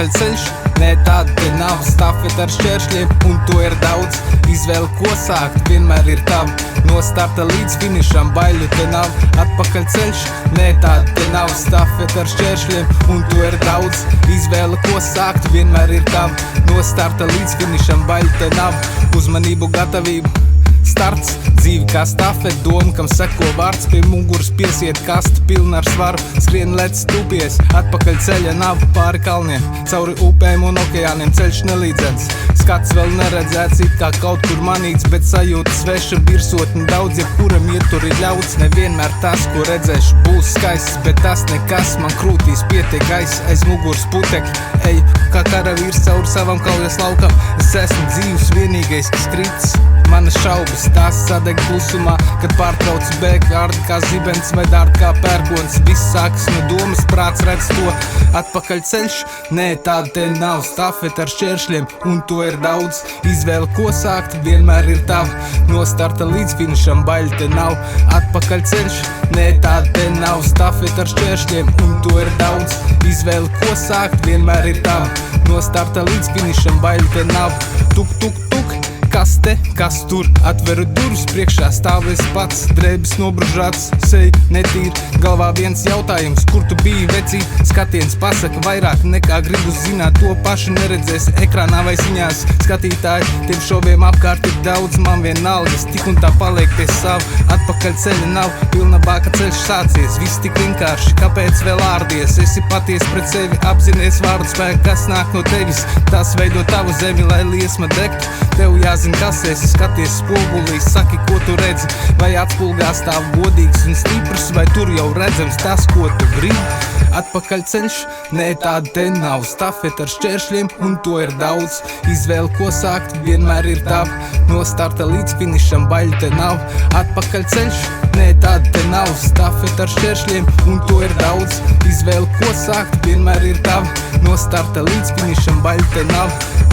Atpakaļceļš, nē tāda te nav. Stafeta ar šķēršļiem un to ir daudz. Izvēle ko sākt vienmēr ir tava. No starta līdz finišam baiļu te nav. Atpakaļceļš, nē tāda te nav. Stafeta ar šķēršļiem un to ir daudz. Izvēle ko sākt vienmēr ir tava. No starta līdz finišam baiļu te nav. Uzmanību, gatavību, starts, dzīve kā stafet, doma, kam seko vārds. Pie muguras piesiet kasta pilna ar svaru. Skrien lec stupies, atpakaļ ceļa nav. Pāri kalniem, cauri upēm un okeāniem ceļš nelīdzens. Skats vēl neredzēts, it kā kaut kur manīts, bet sajūta sveša, virsotni daudz, jebkuram iet tur ir ļauts. Nevienmēr tas, ko redzēšu, būs skaists, bet tas nekas, man krūtīs pietiek gaiss. Aiz muguras putekļi, eju kā karavīrs cauri savam kaujas laukam. Es esmu dzīvs, vienīgais, kas kritis. Manas šaubas, tās sadeg klusumā, kad pārtrauc bēg, ārdi kā zibens vai dārdi kā pērkons. Viss sākas no domas, prāts redz to. Atpakaļceļš, nē tāda te nav. Stafeta ar šķēršļiem un to ir daudz. Izvēle ko sākt vienmēr ir tava. No starta līdz finišam baiļu te nav. Atpakaļceļš, nē tāda te nav. Stafeta ar šķēršļiem un to ir daudz. Izvēle ko sākt vienmēr ir tava. No starta līdz finišam baiļu te nav. Tuk, tuk, tuk. Kas te, kas tur, atveru durvis, priekšā stāvēs pats, drēbes nobružāts, seja netīra, galvā viens jautājums, kur tu biji vecīt, skatiens pasaka vairāk nekā gribu zināt, to pašu neredzēs ekrānā vai ziņās, skatītāji, tiem šoviem apkārt ir daudz, man vienalgas, tik un tā paliek pie savu, atpakaļ ceļa nav, pilna bāka ceļš sācies, viss tik vienkārši, kāpēc vēl ārdies, esi paties pret sevi, apzinies vārdu spēku, kas nāk no tevis, tas veido tavu zemi, lai liesma degtu, tev jāzina, kas esi, skaties spogulī, saki, ko tu redzi, vai atspulgā stāv godīgs un stiprs, vai tur jau redzams tas, ko tu gribi. Atpakaļceļš, nē tāda te nav. Stafeta ar šķēršļiem un to ir daudz. Izvēle ko sākt vienmēr ir tava. No starta līdz finišam baiļu te nav. Atpakaļceļš, nē tāda te nav. Stafeta ar šķēršļiem un to ir daudz. Izvēle ko sākt vienmēr ir tava. No starta līdz finišam baiļu te nav.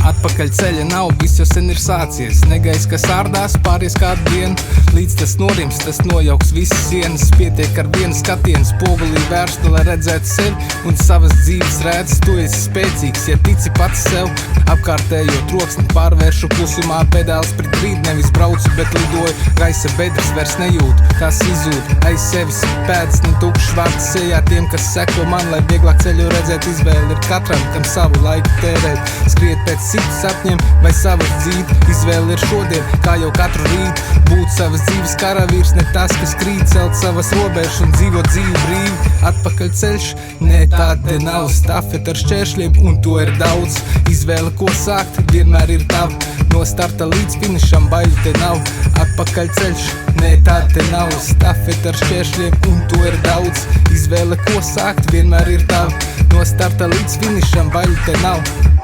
Atpakaļ ceļa nav, viss jau sen ir sācies. Negaiss, kas ārdās, pāries kādu dienu. Līdz tas norims, tas nojauks visas sienas. Pietiek ar vienu skatienu, spogulī vērstu, lai redzētu sevi un savas dzīves redzes. Tu esi spēcīgs, ja tici pats sev. Apkārtējo troksni pārvēršu klusumā, pedāls pret grīdu, nevis braucu, bet lidoju. Gaisa bedres vairs nejūtu, tās izzūd aiz sevis. Pēdas ne tukšs vārds sejā tiem, kas seko man, lai vieglāk ceļu redzēt. Izvēle ir katram, kam savu laiku tērēt. Skriet pēc citu sapņiem vai savas dzīvi. Izvēle ir šodien, kā jau katru rītu. Būt savas dzīves karavīrs, ne tas, kas krīt, celt savas robežas un dzīvot dzīvi brīvi. Atpakaļ ceļš, nē tāda te nav. Stafeta ar šķēršļiem un to ir daudz. Izvēle ko sākt vienmēr ir tava. No starta līdz finišam baiļu te nav. Atpakaļ ceļš, nē tāda te nav. Stafeta ar šķēršļiem un to ir daudz. Izvēle ko sākt vienmēr ir tava. No starta līdz finišam baiļu te nav.